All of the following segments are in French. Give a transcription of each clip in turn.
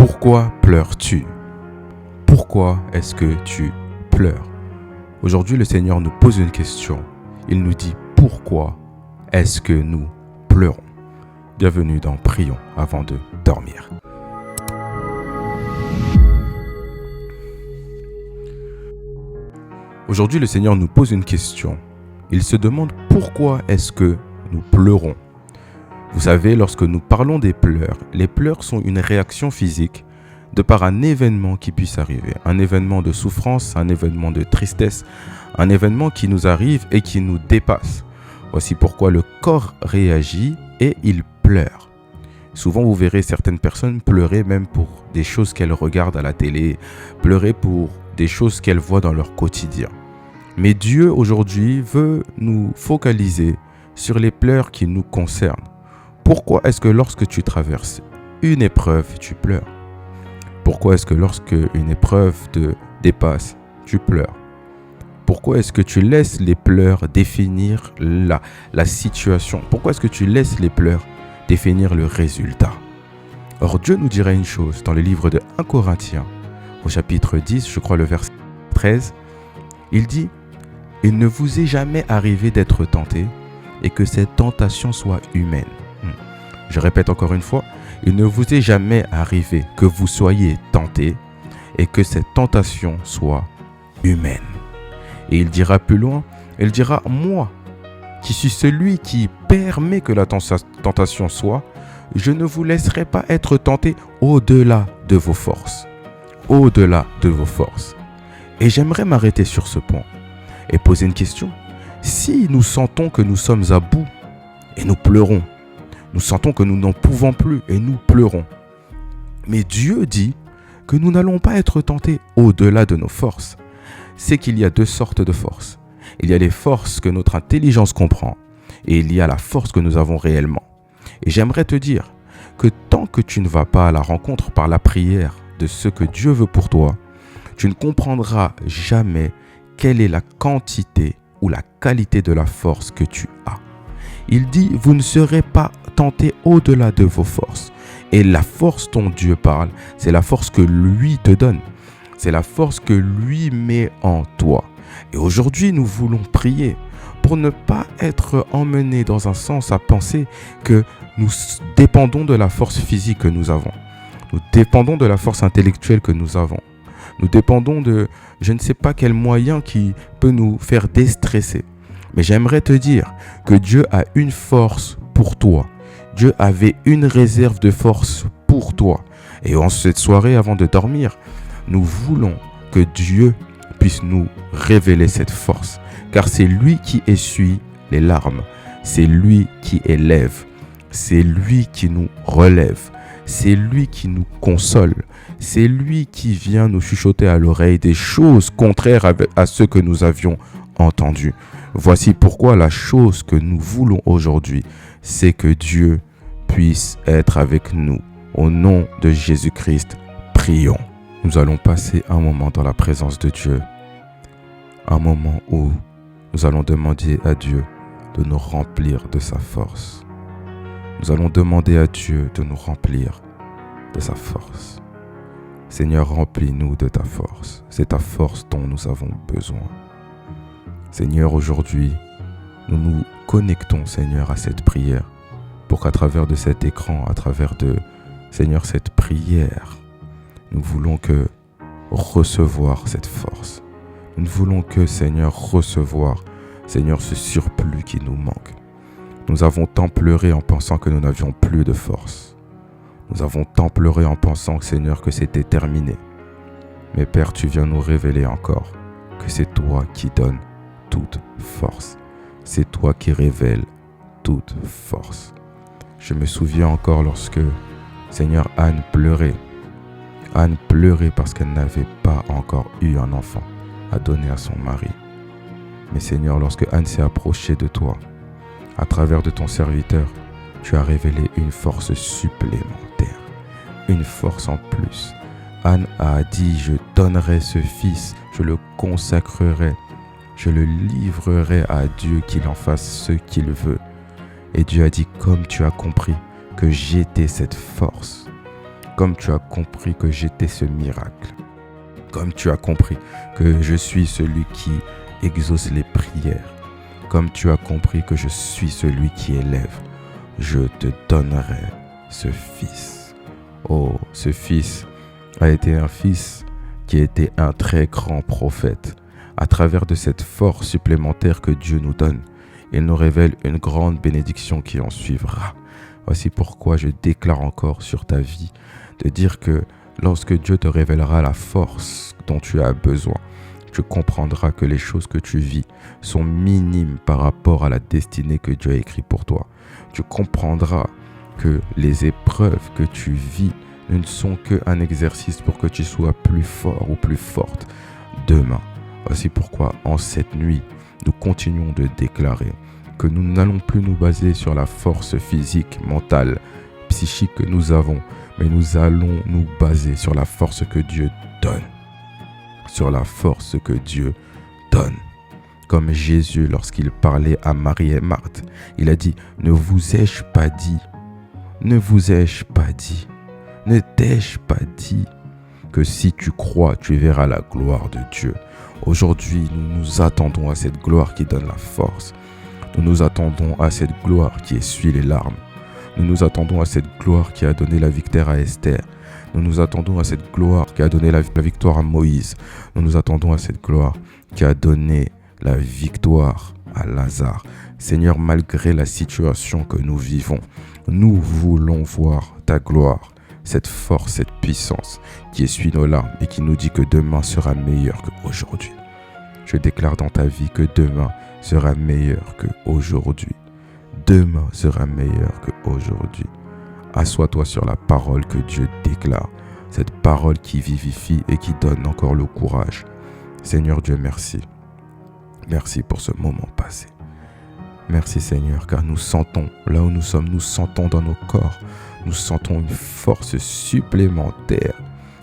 Pourquoi pleures-tu? Pourquoi est-ce que tu pleures? Aujourd'hui, le Seigneur nous pose une question. Il nous dit pourquoi est-ce que nous pleurons? Bienvenue dans Prions avant de dormir. Aujourd'hui, le Seigneur nous pose une question. Il se demande pourquoi est-ce que nous pleurons. Vous savez, lorsque nous parlons des pleurs, les pleurs sont une réaction physique de par un événement qui puisse arriver. Un événement de souffrance, un événement de tristesse, un événement qui nous arrive et qui nous dépasse. Voici pourquoi le corps réagit et il pleure. Souvent, vous verrez certaines personnes pleurer même pour des choses qu'elles regardent à la télé, pleurer pour des choses qu'elles voient dans leur quotidien. Mais Dieu, aujourd'hui, veut nous focaliser sur les pleurs qui nous concernent. Pourquoi est-ce que lorsque tu traverses une épreuve, tu pleures? Pourquoi est-ce que lorsque une épreuve te dépasse, tu pleures? Pourquoi est-ce que tu laisses les pleurs définir la situation? Pourquoi est-ce que tu laisses les pleurs définir le résultat? Or, Dieu nous dirait une chose dans le livre de 1 Corinthiens, au chapitre 10, je crois le verset 13, il dit « Il ne vous est jamais arrivé d'être tenté et que cette tentation soit humaine. » Je répète encore une fois, il ne vous est jamais arrivé que vous soyez tentés et que cette tentation soit humaine. Et il dira plus loin, il dira « Moi, qui suis celui qui permet que la tentation soit, je ne vous laisserai pas être tenté au-delà de vos forces. » Au-delà de vos forces. Et j'aimerais m'arrêter sur ce point et poser une question. Si nous sentons que nous sommes à bout et nous pleurons, nous sentons que nous n'en pouvons plus et nous pleurons. Mais Dieu dit que nous n'allons pas être tentés au-delà de nos forces. C'est qu'il y a deux sortes de forces. Il y a les forces que notre intelligence comprend et il y a la force que nous avons réellement. Et j'aimerais te dire que tant que tu ne vas pas à la rencontre par la prière de ce que Dieu veut pour toi, tu ne comprendras jamais quelle est la quantité ou la qualité de la force que tu as. Il dit, vous ne serez pas tentés au-delà de vos forces. Et la force dont Dieu parle, c'est la force que lui te donne. C'est la force que lui met en toi. Et aujourd'hui, nous voulons prier pour ne pas être emmenés dans un sens à penser que nous dépendons de la force physique que nous avons. Nous dépendons de la force intellectuelle que nous avons. Nous dépendons de je ne sais pas quel moyen qui peut nous faire déstresser. Mais j'aimerais te dire que Dieu a une force pour toi. Dieu avait une réserve de force pour toi. Et en cette soirée, avant de dormir, nous voulons que Dieu puisse nous révéler cette force. Car c'est lui qui essuie les larmes. C'est lui qui élève. C'est lui qui nous relève. C'est lui qui nous console. C'est lui qui vient nous chuchoter à l'oreille des choses contraires à ce que nous avions entendu. Voici pourquoi la chose que nous voulons aujourd'hui, c'est que Dieu puisse être avec nous. Au nom de Jésus-Christ, prions. Nous allons passer un moment dans la présence de Dieu. Un moment où nous allons demander à Dieu de nous remplir de sa force. Nous allons demander à Dieu de nous remplir de sa force. Seigneur, remplis-nous de ta force. C'est ta force dont nous avons besoin. Seigneur, aujourd'hui, nous nous connectons, Seigneur, à cette prière pour qu'à travers de cet écran, à travers de, Seigneur, cette prière, nous voulons que recevoir cette force. Nous voulons que, Seigneur, recevoir, Seigneur, ce surplus qui nous manque. Nous avons tant pleuré en pensant que nous n'avions plus de force. Nous avons tant pleuré en pensant, Seigneur, que c'était terminé. Mais Père, tu viens nous révéler encore que c'est toi qui donnes toute force. C'est toi qui révèles toute force. Je me souviens encore lorsque, Seigneur, Anne pleurait. Anne pleurait parce qu'elle n'avait pas encore eu un enfant à donner à son mari. Mais Seigneur, lorsque Anne s'est approchée de toi, à travers de ton serviteur, tu as révélé une force supplémentaire, une force en plus. Anne a dit, je donnerai ce fils, je le consacrerai, je le livrerai à Dieu qu'il en fasse ce qu'il veut. Et Dieu a dit, comme tu as compris que j'étais cette force, comme tu as compris que j'étais ce miracle, comme tu as compris que je suis celui qui exauce les prières, comme tu as compris que je suis celui qui élève, je te donnerai ce fils. Oh, ce fils a été un fils qui était un très grand prophète. À travers de cette force supplémentaire que Dieu nous donne, il nous révèle une grande bénédiction qui en suivra. Voici pourquoi je déclare encore sur ta vie de dire que lorsque Dieu te révélera la force dont tu as besoin, tu comprendras que les choses que tu vis sont minimes par rapport à la destinée que Dieu a écrite pour toi. Tu comprendras que les épreuves que tu vis ne sont qu'un exercice pour que tu sois plus fort ou plus forte demain. Voici pourquoi en cette nuit, nous continuons de déclarer que nous n'allons plus nous baser sur la force physique, mentale, psychique que nous avons, mais nous allons nous baser sur la force que Dieu donne. Sur la force que Dieu donne. Comme Jésus, lorsqu'il parlait à Marie et Marthe, il a dit, ne vous ai-je pas dit, ne vous ai-je pas dit, ne t'ai-je pas dit que si tu crois, tu verras la gloire de Dieu. Aujourd'hui, nous nous attendons à cette gloire qui donne la force. Nous nous attendons à cette gloire qui essuie les larmes. Nous nous attendons à cette gloire qui a donné la victoire à Esther. Nous nous attendons à cette gloire qui a donné la victoire à Moïse. Nous nous attendons à cette gloire qui a donné la victoire à Lazare. Seigneur, malgré la situation que nous vivons, nous voulons voir ta gloire, cette force, cette puissance qui essuie nos larmes et qui nous dit que demain sera meilleur qu'aujourd'hui. Je déclare dans ta vie que demain sera meilleur qu'aujourd'hui. Demain sera meilleur qu'aujourd'hui. Assois-toi sur la parole que Dieu déclare, cette parole qui vivifie et qui donne encore le courage. Seigneur Dieu, merci. Merci pour ce moment passé. Merci Seigneur, car nous sentons, là où nous sommes, nous sentons dans nos corps, nous sentons une force supplémentaire.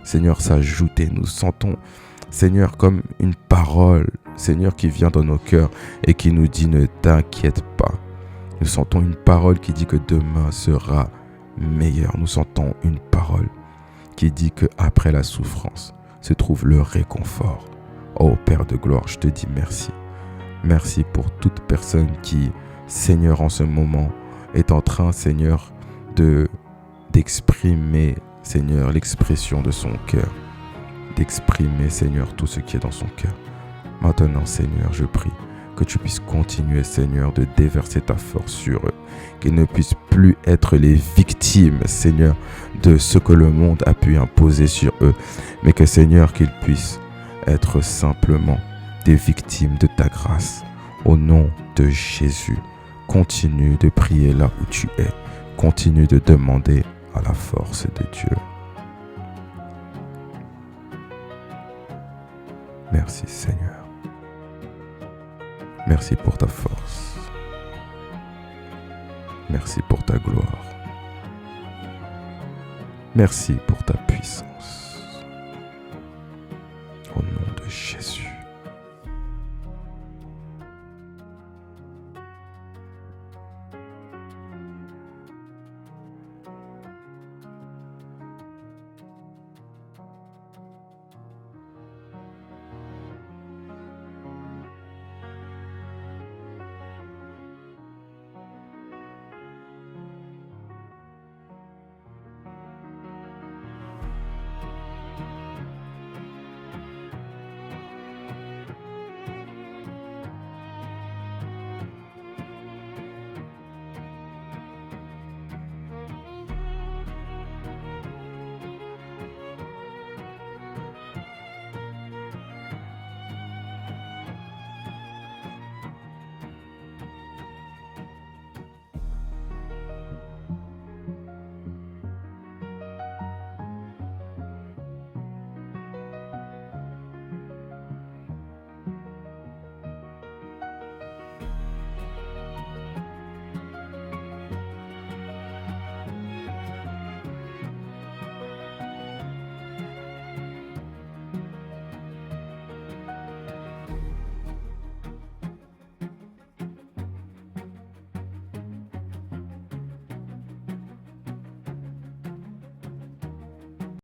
Seigneur, s'ajouter, nous sentons, Seigneur, comme une parole, Seigneur, qui vient dans nos cœurs et qui nous dit ne t'inquiète pas. Nous sentons une parole qui dit que demain sera meilleur. Nous sentons une parole qui dit que après la souffrance se trouve le réconfort. Oh Père de gloire, je te dis merci. Merci pour toute personne qui, Seigneur, en ce moment, est en train, Seigneur, d'exprimer, Seigneur, l'expression de son cœur. D'exprimer, Seigneur, tout ce qui est dans son cœur. Maintenant, Seigneur, je prie que tu puisses continuer, Seigneur, de déverser ta force sur eux. Qu'ils ne puissent plus être les victimes, Seigneur, de ce que le monde a pu imposer sur eux. Mais que, Seigneur, qu'ils puissent être simplement des victimes de ta grâce. Au nom de Jésus, continue de prier là où tu es. Continue de demander à la force de Dieu. Merci Seigneur. Merci pour ta force. Merci pour ta gloire. Merci pour ta puissance. Au nom de Jésus.